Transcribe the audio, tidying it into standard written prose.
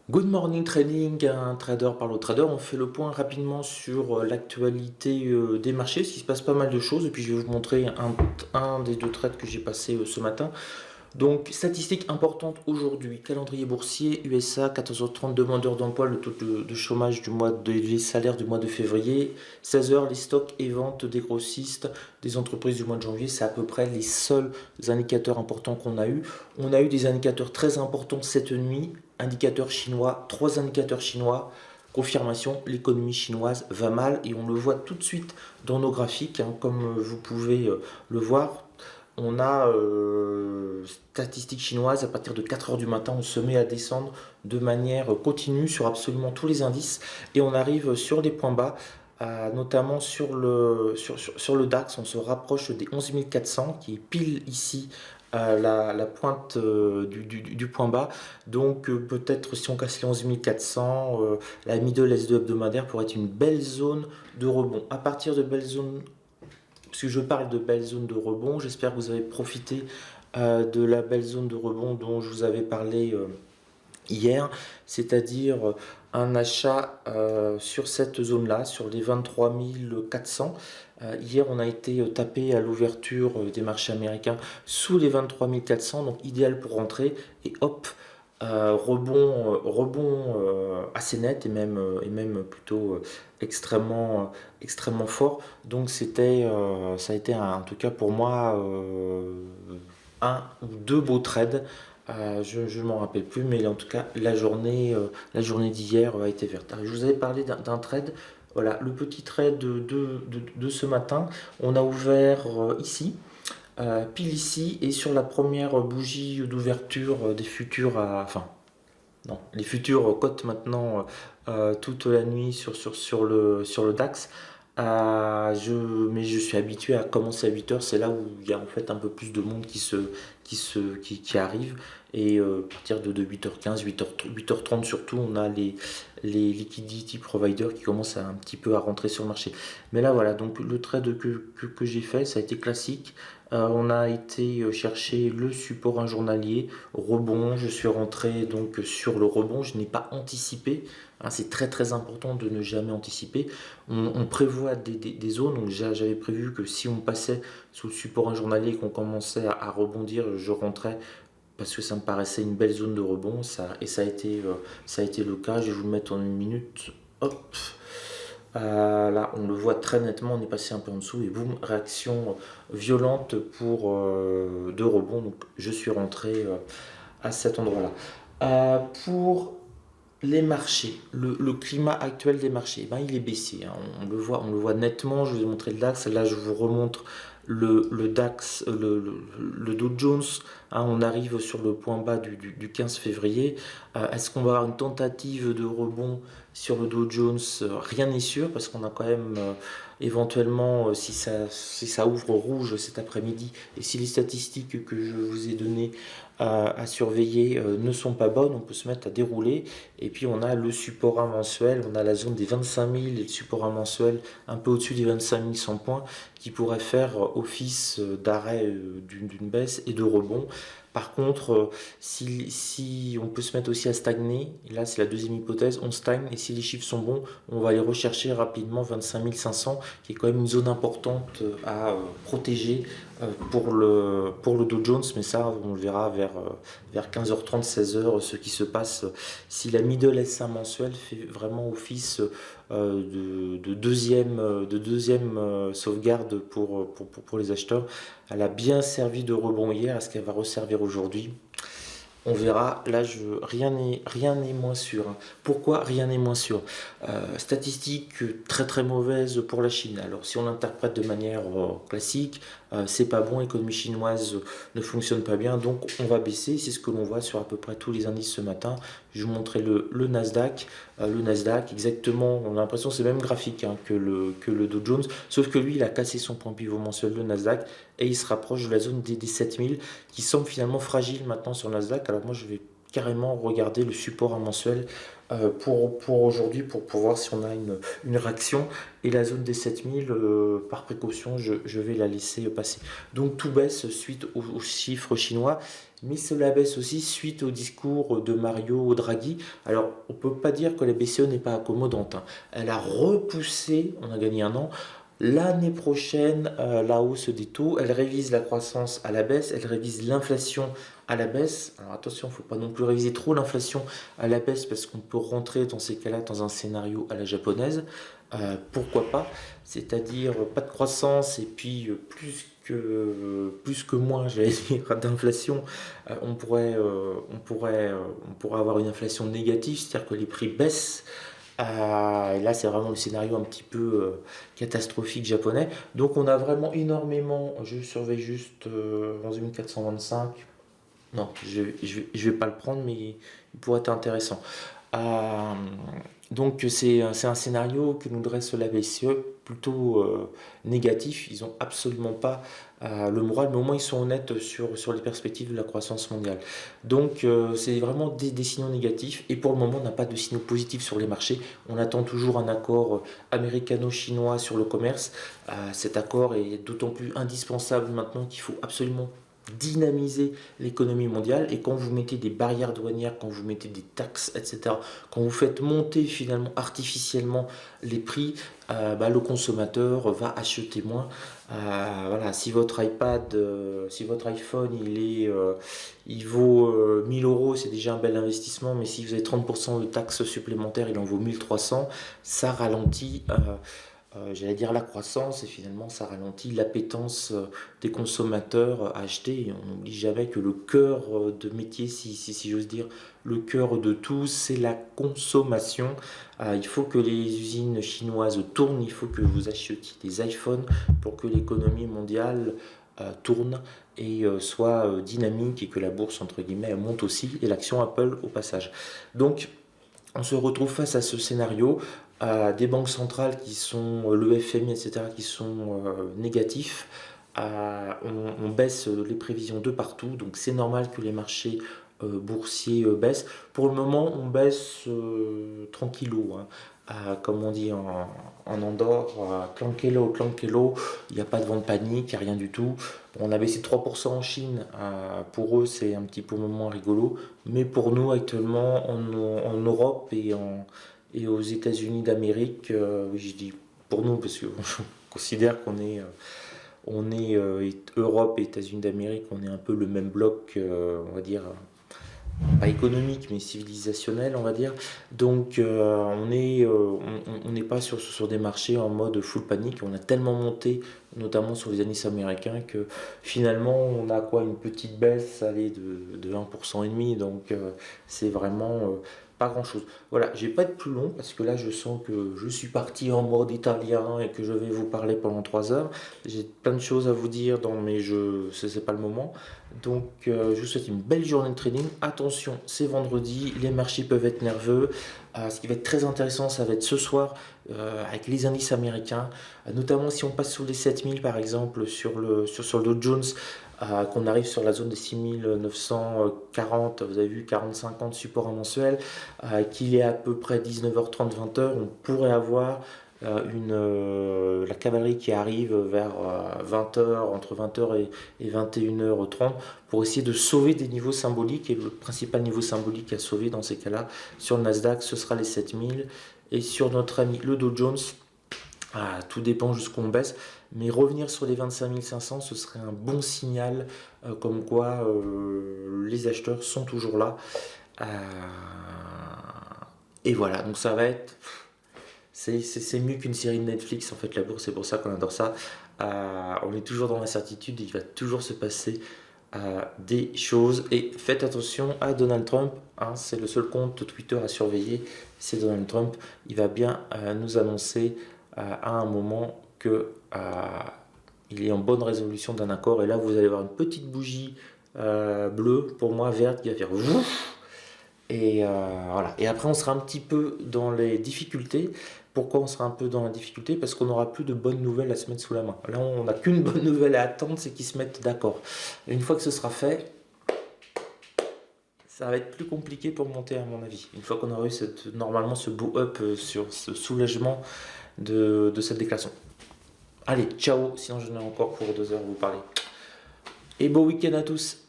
Good morning trading, un trader parle au trader. On fait le point rapidement sur l'actualité des marchés, parce qu'il se passe pas mal de choses. Et puis je vais vous montrer un des deux trades que j'ai passé ce matin. Donc, statistiques importantes aujourd'hui. Calendrier boursier, USA, 14h30, demandeurs d'emploi, le taux de chômage les salaires du mois de février. 16h, les stocks et ventes des grossistes des entreprises du mois de janvier. C'est à peu près les seuls indicateurs importants qu'on a eu. On a eu des indicateurs très importants cette nuit. Indicateurs chinois, trois indicateurs chinois. Confirmation, l'économie chinoise va mal et on le voit tout de suite dans nos graphiques, hein, comme vous pouvez le voir. On a statistiques chinoises, à partir de 4 heures du matin, on se met à descendre de manière continue sur absolument tous les indices et on arrive sur des points bas, notamment sur le DAX, on se rapproche des 11 400 qui est pile ici la pointe du point bas. Donc peut-être si on casse les 11 400, la middle S2 hebdomadaire pourrait être une belle zone de rebond. À partir de belles zones, parce que je parle de belles zones de rebond, j'espère que vous avez profité de la belle zone de rebond dont je vous avais parlé hier, c'est-à-dire un achat sur cette zone-là, sur les 23 400. Hier, on a été tapé à l'ouverture des marchés américains sous les 23 400, donc idéal pour rentrer, et hop, rebond assez net et même plutôt extrêmement fort. Donc ça a été en tout cas pour moi un ou deux beaux trades. Je ne m'en rappelle plus, mais en tout cas la journée d'hier a été verte. Alors, je vous avais parlé d'un trade. Voilà, le petit trade de ce matin, on a ouvert ici, pile ici, et sur la première bougie d'ouverture des futurs, enfin non, les futurs cotent maintenant toute la nuit sur le DAX. Mais je suis habitué à commencer à 8 heures, c'est là où il y a en fait un peu plus de monde qui arrive. Et à partir de 8h15, 8h30 surtout, on a les liquidity providers qui commencent un petit peu à rentrer sur le marché. Mais là voilà, donc le trade que j'ai fait, ça a été classique. On a été chercher le support un journalier, rebond, je suis rentré donc sur le rebond, je n'ai pas anticipé, hein, c'est très important de ne jamais anticiper. On prévoit des zones, donc j'avais prévu que si on passait sous le support un journalier et qu'on commençait à rebondir, je rentrais parce que ça me paraissait une belle zone de rebond, et ça a été le cas. Je vais vous le mettre en une minute. Hop. Là, on le voit très nettement, on est passé un peu en dessous et boum, réaction violente de rebond. Donc, je suis rentré à cet endroit-là. Pour les marchés, le climat actuel des marchés, ben, il est baissier, hein. On le voit nettement. Je vais vous montrer le DAX. Là, je vous remontre le DAX, le Dow Jones, hein. On arrive sur le point bas du 15 février. Est-ce qu'on va avoir une tentative de rebond sur le Dow Jones? Rien n'est sûr parce qu'on a quand même éventuellement, si ça ouvre rouge cet après-midi et si les statistiques que je vous ai données à surveiller ne sont pas bonnes, on peut se mettre à dérouler. Et puis on a le support à mensuel, on a la zone des 25 000 et le support à mensuel un peu au-dessus des 25 100 points qui pourrait faire office d'arrêt d'une baisse et de rebond. Par contre, si on peut se mettre aussi à stagner, et là c'est la deuxième hypothèse, on stagne et si les chiffres sont bons, on va aller rechercher rapidement 25 500 qui est quand même une zone importante à protéger pour le Dow Jones, mais ça on le verra vers 15h30, 16h, ce qui se passe si la middle S1 mensuelle fait vraiment office de deuxième sauvegarde pour les acheteurs. Elle a bien servi de rebond hier. Est-ce qu'elle va resservir aujourd'hui? On verra. Là, rien n'est moins sûr, hein. Pourquoi rien n'est moins sûr? Statistique très mauvaise pour la Chine. Alors, si on l'interprète de manière classique, c'est pas bon, l'économie chinoise ne fonctionne pas bien, donc on va baisser. C'est ce que l'on voit sur à peu près tous les indices ce matin. Je vous montrais le Nasdaq. Le Nasdaq, exactement, on a l'impression que c'est le même graphique, hein, que le Dow Jones, sauf que lui, il a cassé son point pivot mensuel, le Nasdaq, et il se rapproche de la zone des 7000 qui semble finalement fragile maintenant sur le Nasdaq. Alors moi carrément regarder le support à mensuel pour aujourd'hui, pour voir si on a une réaction. Et la zone des 7000, par précaution, je vais la laisser passer. Donc tout baisse suite aux chiffres chinois, mais cela baisse aussi suite au discours de Mario Draghi. Alors on ne peut pas dire que la BCE n'est pas accommodante, hein. Elle a repoussé, on a gagné un an. L'année prochaine, la hausse des taux, elle révise la croissance à la baisse, elle révise l'inflation à la baisse. Alors attention, il ne faut pas non plus réviser trop l'inflation à la baisse parce qu'on peut rentrer dans ces cas-là dans un scénario à la japonaise. Pourquoi pas? C'est-à-dire pas de croissance et puis plus que moins, j'allais dire, d'inflation. On pourrait avoir une inflation négative, c'est-à-dire que les prix baissent. Et là, c'est vraiment le scénario un petit peu catastrophique japonais. Donc, on a vraiment énormément. Je surveille juste 11425. Non, je vais pas le prendre, mais il pourrait être intéressant. Euh, donc c'est un scénario que nous dresse la BCE plutôt négatif. Ils n'ont absolument pas le moral, mais au moins ils sont honnêtes sur les perspectives de la croissance mondiale. Donc c'est vraiment des signaux négatifs. Et pour le moment, on n'a pas de signaux positifs sur les marchés. On attend toujours un accord américano-chinois sur le commerce. Cet accord est d'autant plus indispensable maintenant qu'il faut absolument dynamiser l'économie mondiale. Et quand vous mettez des barrières douanières, quand vous mettez des taxes, etc., quand vous faites monter finalement artificiellement les prix, le consommateur va acheter moins. Voilà, si votre iPad, si votre iPhone il vaut 1000 euros, c'est déjà un bel investissement, mais si vous avez 30% de taxes supplémentaires, il en vaut 1300, ça ralentit j'allais dire la croissance, et finalement ça ralentit l'appétence des consommateurs à acheter. Et on n'oublie jamais que le cœur de métier, si j'ose dire, le cœur de tout, c'est la consommation. Il faut que les usines chinoises tournent, il faut que vous achetiez des iPhones pour que l'économie mondiale tourne et soit dynamique, et que la bourse, entre guillemets, monte aussi, et l'action Apple au passage. Donc on se retrouve face à ce scénario, à des banques centrales qui sont, le FMI, etc., qui sont négatifs. On baisse les prévisions de partout, donc c'est normal que les marchés boursiers baissent. Pour le moment, on baisse tranquillou, hein. Comme on dit en Andorre, clankello, clankello, il n'y a pas de vent de panique, il n'y a rien du tout. On a baissé 3% en Chine, pour eux c'est un petit peu moins rigolo, mais pour nous actuellement en Europe et aux États-Unis d'Amérique, oui, je dis pour nous parce que je considère qu'on est Europe et États-Unis d'Amérique, on est un peu le même bloc, on va dire, pas économique, mais civilisationnel, on va dire. Donc, on n'est pas sur des marchés en mode full panique. On a tellement monté, notamment sur les indices américains, que finalement, on a quoi, une petite baisse, allez, de 1% et demi. Donc, c'est vraiment pas grand-chose. Voilà, je vais pas être plus long parce que là, je sens que je suis parti en mode italien et que je vais vous parler pendant 3 heures. J'ai plein de choses à vous dire dans mes jeux, c'est pas le moment. Donc, je vous souhaite une belle journée de trading. Attention, c'est vendredi, les marchés peuvent être nerveux. Ce qui va être très intéressant, ça va être ce soir avec les indices américains, notamment si on passe sous les 7000 par exemple sur le Dow Jones, qu'on arrive sur la zone des 6940, vous avez vu 40-50 support mensuel, qu'il est à peu près 19h30, 20h, on pourrait avoir la cavalerie qui arrive vers 20h, entre 20h et 21h30, pour essayer de sauver des niveaux symboliques. Et le principal niveau symbolique à sauver dans ces cas-là, sur le Nasdaq, ce sera les 7000. Et sur notre ami le Dow Jones, tout dépend jusqu'où on baisse, mais revenir sur les 25 500, ce serait un bon signal, comme quoi les acheteurs sont toujours là. Euh, et voilà, donc ça va être... C'est mieux qu'une série de Netflix, en fait, la bourse, c'est pour ça qu'on adore ça. On est toujours dans l'incertitude, il va toujours se passer des choses. Et faites attention à Donald Trump, hein, c'est le seul compte Twitter à surveiller, c'est Donald Trump. Il va bien nous annoncer à un moment que il est en bonne résolution d'un accord. Et là, vous allez voir une petite bougie bleue, pour moi verte, qui va faire ouf. Et voilà. Et après, on sera un petit peu dans les difficultés. Pourquoi on sera un peu dans la difficulté? Parce qu'on n'aura plus de bonnes nouvelles à se mettre sous la main. Là, on n'a qu'une bonne nouvelle à attendre, c'est qu'ils se mettent d'accord. Une fois que ce sera fait, Ça va être plus compliqué pour monter à mon avis. Une fois qu'on aura eu normalement ce boot up sur ce soulagement de cette déclaration. Allez, ciao, sinon je n'ai encore pour 2 heures à vous parler. Et beau week-end à tous.